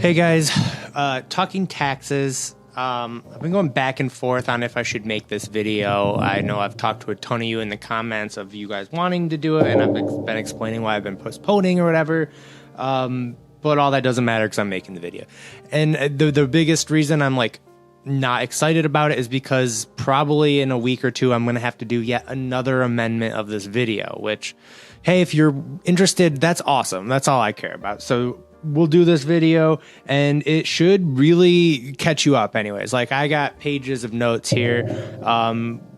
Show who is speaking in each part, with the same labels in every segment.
Speaker 1: Hey guys, talking taxes. I've been going back and forth on if I should make this video. I know I've talked to a ton of you in the comments of you guys wanting to do it, and I've been explaining why I've been postponing or whatever. But all that doesn't matter because I'm making the video. And the biggest reason I'm like not excited about it is because probably in a week or two I'm going to have to do yet another amendment of this video, which, hey, if you're interested, that's awesome. That's all I care about. So we'll do this video and it should really catch you up anyways. Like, I got pages of notes here,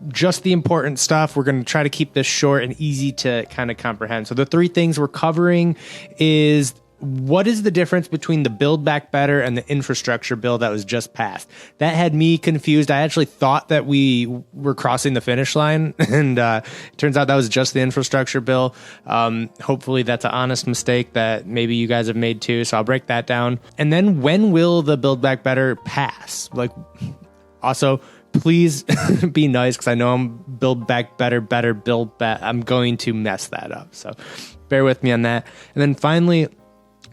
Speaker 1: just the important stuff. We're going to try to keep this short and easy to kind of comprehend. So the three things we're covering is: what is the difference between the Build Back Better and the infrastructure bill that was just passed? That had me confused. I actually thought that we were crossing the finish line, and it turns out that was just the infrastructure bill. Hopefully that's an honest mistake that maybe you guys have made too, so I'll break that down. And then, when will the Build Back Better pass? Like, also, please be nice, because I know I'm Build Back Better, Build Back. I'm going to mess that up, so bear with me on that. And then finally,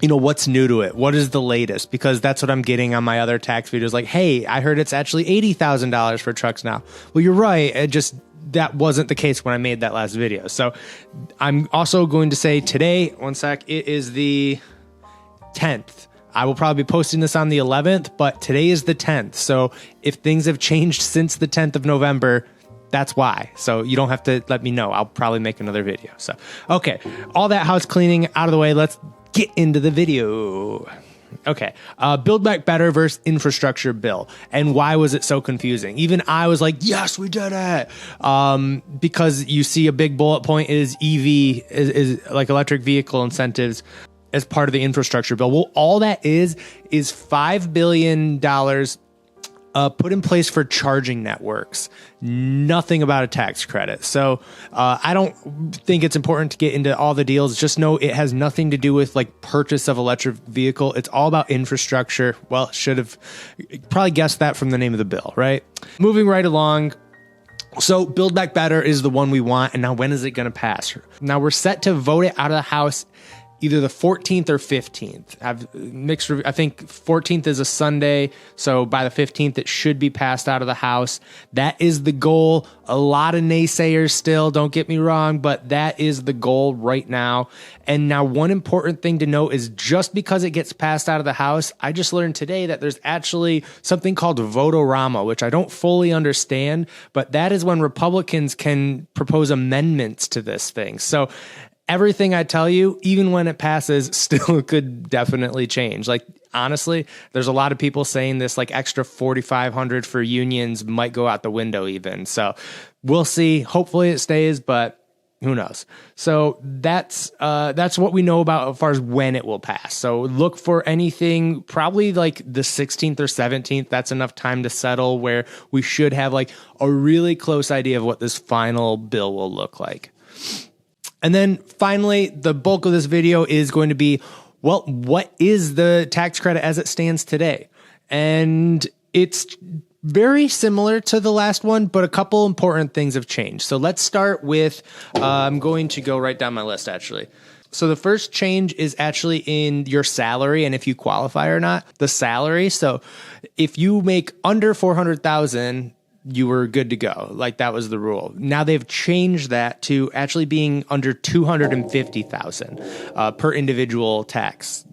Speaker 1: you know, what's new to it? What is the latest? Because that's what I'm getting on my other tax videos. Like, hey, I heard it's actually $80,000 for trucks now. Well, you're right. That wasn't the case when I made that last video. So I'm also going to say today, one sec, it is the 10th. I will probably be posting this on the 11th, but today is the 10th. So if things have changed since the 10th of November, that's why. So you don't have to let me know. I'll probably make another video. So, okay, all that house cleaning out of the way. Let's get into the video. Okay, Build Back Better versus infrastructure bill. And why was it so confusing? Even I was like, yes, we did it. Because you see a big bullet point is EV, is like electric vehicle incentives as part of the infrastructure bill. Well, all that is $5 billion put in place for charging networks. Nothing about a tax credit. So I don't think it's important to get into all the deals. Just know it has nothing to do with like purchase of electric vehicle. It's all about infrastructure. Well, should have probably guessed that from the name of the bill, right? Moving right along. So Build Back Better is the one we want. And now, when is it going to pass? Now we're set to vote it out of the House either the 14th or 15th. I think 14th is a Sunday, so by the 15th it should be passed out of the House. That is the goal. A lot of naysayers still, don't get me wrong, but that is the goal right now. And now, one important thing to note is, just because it gets passed out of the House, I just learned today that there's actually something called vote-o-rama, which I don't fully understand, but that is when Republicans can propose amendments to this thing. So everything I tell you, even when it passes, still could definitely change. Like, honestly, there's a lot of people saying this like extra $4,500 for unions might go out the window even. So we'll see. Hopefully it stays, but who knows? So that's what we know about as far as when it will pass. So look for anything probably like the 16th or 17th. That's enough time to settle where we should have like a really close idea of what this final bill will look like. And then finally, the bulk of this video is going to be, well, what is the tax credit as it stands today? And it's very similar to the last one, but a couple important things have changed. So let's start with, I'm going to go right down my list actually. So the first change is actually in your salary and if you qualify or not, the salary. So if you make under 400,000, you were good to go. Like, that was the rule. Now they've changed that to actually being under 250,000 per individual tax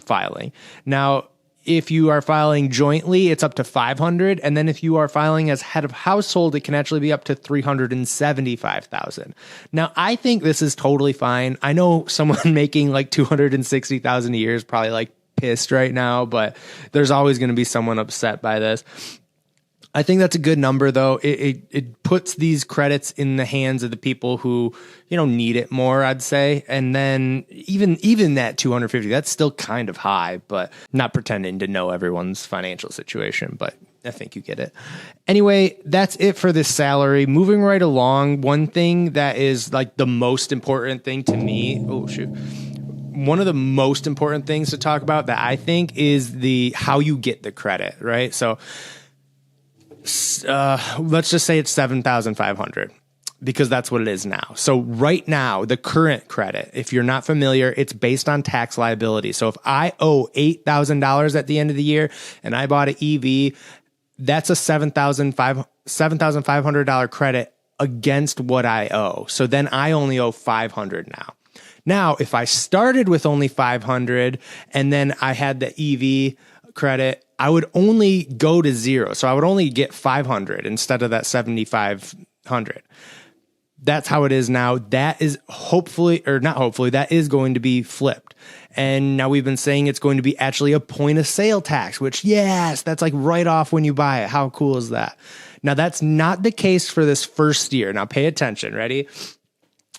Speaker 1: filing. Now, if you are filing jointly, it's up to 500, and then if you are filing as head of household, it can actually be up to 375,000. Now, I think this is totally fine. I know someone making like 260,000 a year is probably like pissed right now, but there's always going to be someone upset by this. I think that's a good number, though. It puts these credits in the hands of the people who, you know, need it more, I'd say. And then even that 250, that's still kind of high, but not pretending to know everyone's financial situation, but I think you get it. Anyway, that's it for this salary. Moving right along, one thing that is like the most important thing to me, one of the most important things to talk about that I think is how you get the credit, right? So let's just say it's $7,500. because that's what it is now. So right now, the current credit, if you're not familiar, it's based on tax liability. So if I owe $8,000 at the end of the year and I bought an EV, that's a $7,500 credit against what I owe. So then I only owe $500 now. Now, if I started with only $500 and then I had the EV credit, I would only go to zero. So I would only get $500 instead of that $7,500. That's how it is now. That is that is going to be flipped. And now we've been saying it's going to be actually a point of sale tax, which, yes, that's like right off when you buy it. How cool is that? Now, that's not the case for this first year. Now, pay attention. Ready?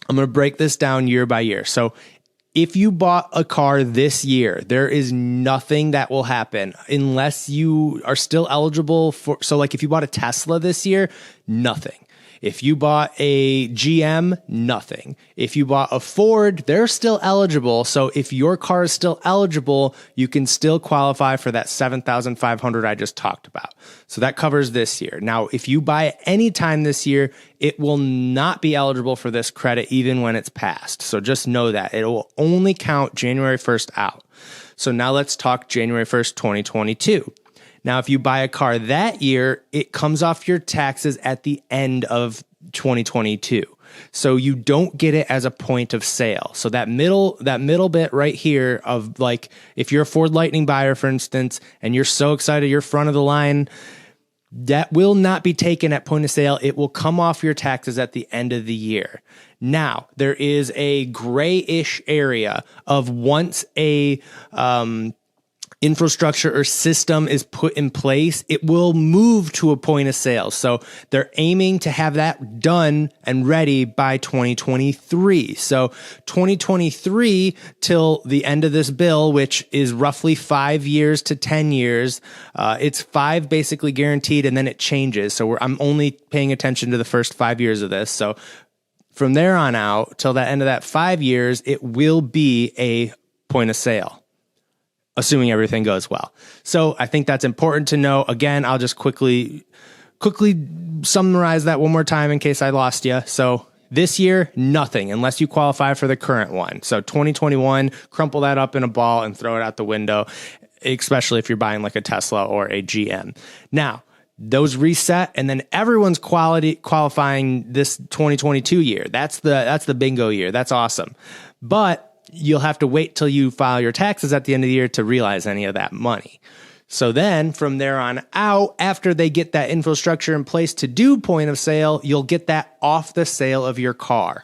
Speaker 1: I'm going to break this down year by year. So if you bought a car this year, there is nothing that will happen unless you are still eligible for. So like if you bought a Tesla this year, nothing. If you bought a GM, nothing. If you bought a Ford, they're still eligible. So if your car is still eligible, you can still qualify for that $7,500 I just talked about. So that covers this year. Now, if you buy it anytime this year, it will not be eligible for this credit even when it's passed. So just know that. It will only count January 1st out. So now let's talk January 1st, 2022. Now, if you buy a car that year, it comes off your taxes at the end of 2022. So you don't get it as a point of sale. So that middle bit right here of like, if you're a Ford Lightning buyer, for instance, and you're so excited, you're front of the line, that will not be taken at point of sale. It will come off your taxes at the end of the year. Now, there is a grayish area of once a infrastructure or system is put in place, it will move to a point of sale. So they're aiming to have that done and ready by 2023. So 2023 till the end of this bill, which is roughly 5 years to 10 years. It's 5 basically guaranteed, and then it changes. So I'm only paying attention to the first 5 years of this. So from there on out till the end of that 5 years, it will be a point of sale, assuming everything goes well. So I think that's important to know. Again, I'll just quickly summarize that one more time in case I lost you. So this year, nothing unless you qualify for the current one. So 2021, crumple that up in a ball and throw it out the window, especially if you're buying like a Tesla or a GM. Now, those reset, and then everyone's qualifying this 2022 year. That's the bingo year. That's awesome. But you'll have to wait till you file your taxes at the end of the year to realize any of that money. So then from there on out, after they get that infrastructure in place to do point of sale, you'll get that off the sale of your car.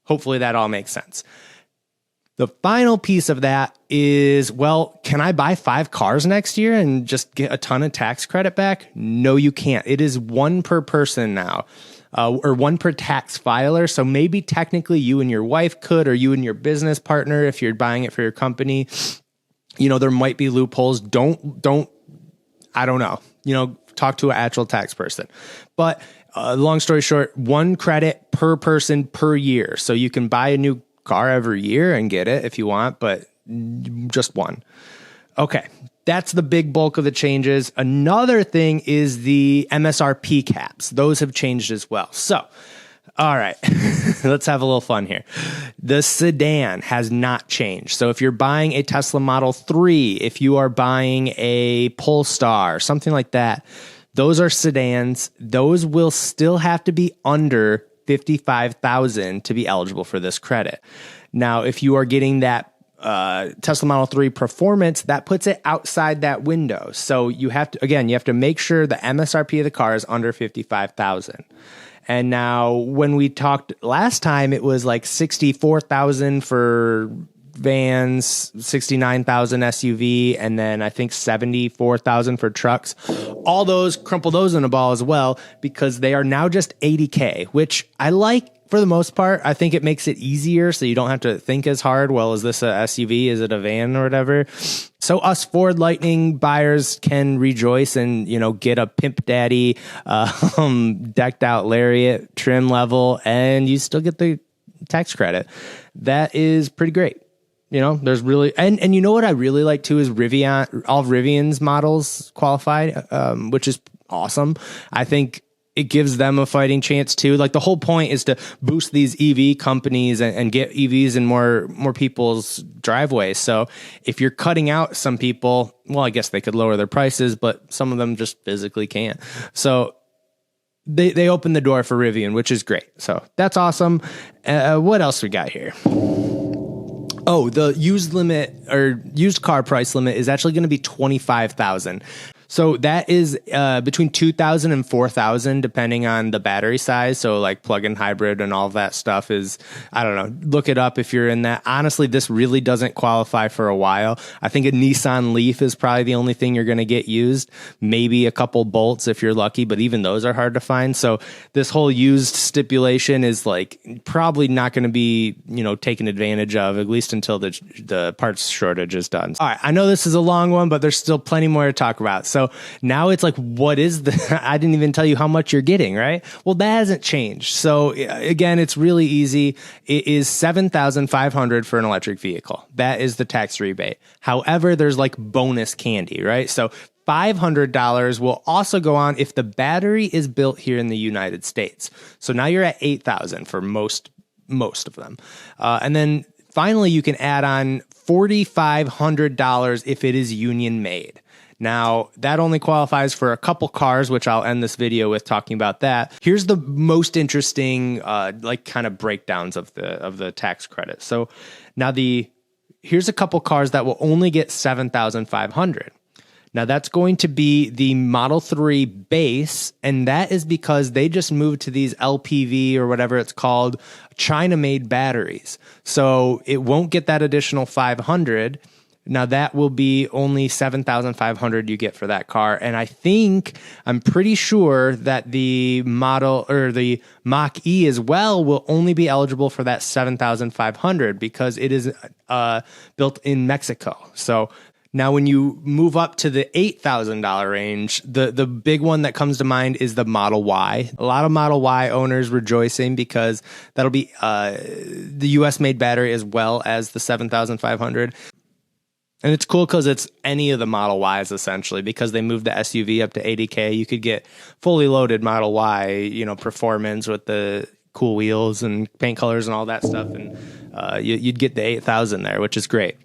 Speaker 1: Hopefully that all makes sense. The final piece of that is, well, can I buy 5 cars next year and just get a ton of tax credit back? No, you can't. It is 1 per person now. Or 1 per tax filer. So maybe technically you and your wife could, or you and your business partner, if you're buying it for your company. You know, there might be loopholes. I don't know. You know, talk to an actual tax person. But long story short, 1 credit per person per year. So you can buy a new car every year and get it if you want, but just 1. Okay. That's the big bulk of the changes. Another thing is the MSRP caps. Those have changed as well. So, all right, let's have a little fun here. The sedan has not changed. So if you're buying a Tesla Model 3, if you are buying a Polestar, something like that, those are sedans. Those will still have to be under $55,000 to be eligible for this credit. Now, if you are getting that Tesla Model 3 Performance, that puts it outside that window. So you have to make sure the MSRP of the car is under $55,000. And now when we talked last time, it was like $64,000 for vans, $69,000 SUV, and then I think $74,000 for trucks. All those, crumple those in a ball as well, because they are now just $80K, which I like. For the most part, I think it makes it easier so you don't have to think as hard. Well, is this a SUV? Is it a van or whatever? So us Ford Lightning buyers can rejoice and, you know, get a Pimp Daddy, decked out Lariat trim level, and you still get the tax credit. That is pretty great. You know, there's really, and you know what I really like too is Rivian, all of Rivian's models qualified, which is awesome. I think it gives them a fighting chance too. Like the whole point is to boost these EV companies and get EVs in more people's driveways. So if you're cutting out some people, well, I guess they could lower their prices, but some of them just physically can't. So they open the door for Rivian, which is great. So that's awesome. What else we got here? Oh, the used car price limit is actually going to be $25,000. So that is between $2,000 and $4,000, depending on the battery size. So like plug-in hybrid and all of that stuff is, I don't know, look it up if you're in that. Honestly, this really doesn't qualify for a while. I think a Nissan Leaf is probably the only thing you're going to get used. Maybe a couple Bolts if you're lucky, but even those are hard to find. So this whole used stipulation is like probably not going to be, taken advantage of, at least until the parts shortage is done. All right, I know this is a long one, but there's still plenty more to talk about. So now it's like, what is I didn't even tell you how much you're getting, right? Well, that hasn't changed. So again, it's really easy. It is $7,500 for an electric vehicle. That is the tax rebate. However, there's like bonus candy, right? So $500 will also go on if the battery is built here in the United States. So now you're at $8,000 for most of them. And then finally, you can add on $4,500 if it is union made. Now, that only qualifies for a couple cars, which I'll end this video with talking about that. Here's the most interesting, kind of breakdowns of the tax credit. So now here's a couple cars that will only get $7,500. Now, that's going to be the Model 3 base, and that is because they just moved to these LPV or whatever it's called, China-made batteries. So it won't get that additional $500. Now, that will be only $7,500 you get for that car. And I'm pretty sure that the model or the Mach-E as well will only be eligible for that $7,500 because it is built in Mexico. So now when you move up to the $8,000 range, the big one that comes to mind is the Model Y. A lot of Model Y owners rejoicing because that'll be the US made battery as well as the $7,500. And it's cool because it's any of the Model Ys essentially, because they moved the SUV up to $80K. You could get fully loaded Model Y, performance with the cool wheels and paint colors and all that stuff. And you'd get the $8,000 there, which is great.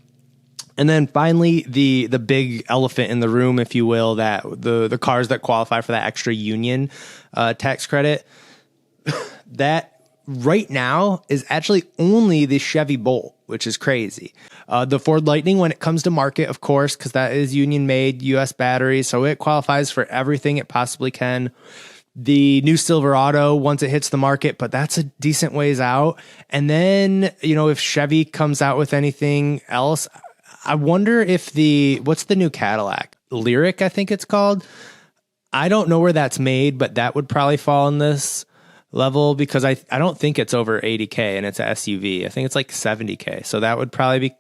Speaker 1: And then finally, the big elephant in the room, if you will, that the cars that qualify for that extra union tax credit, that right now is actually only the Chevy Bolt, which is crazy. The Ford Lightning, when it comes to market, of course, because that is union made, US battery, so it qualifies for everything it possibly can. The new Silverado, once it hits the market, but that's a decent ways out. And then, if Chevy comes out with anything else, I wonder if what's the new Cadillac? Lyric, I think it's called. I don't know where that's made, but that would probably fall in this level because I don't think it's over 80K and it's a SUV. I think it's like 70K. So that would probably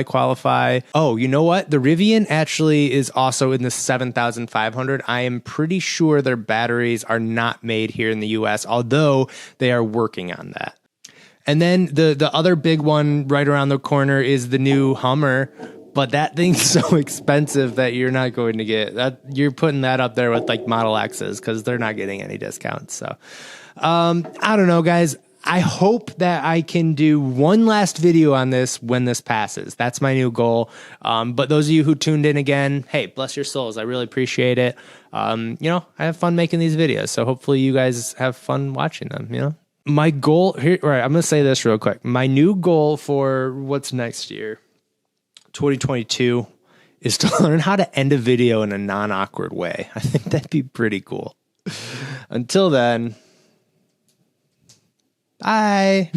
Speaker 1: qualify. Oh, you know what? The Rivian actually is also in the 7,500. I am pretty sure their batteries are not made here in the US, although they are working on that. And then the other big one right around the corner is the new Hummer. But that thing's so expensive that you're not going to get that. You're putting that up there with like Model X's because they're not getting any discounts. So I don't know, guys. I hope that I can do one last video on this when this passes. That's my new goal. But those of you who tuned in again, hey, bless your souls. I really appreciate it. I have fun making these videos. So hopefully you guys have fun watching them, My goal here, all right, I'm going to say this real quick. My new goal for what's next year, 2022, is to learn how to end a video in a non-awkward way. I think that'd be pretty cool. Until then, bye.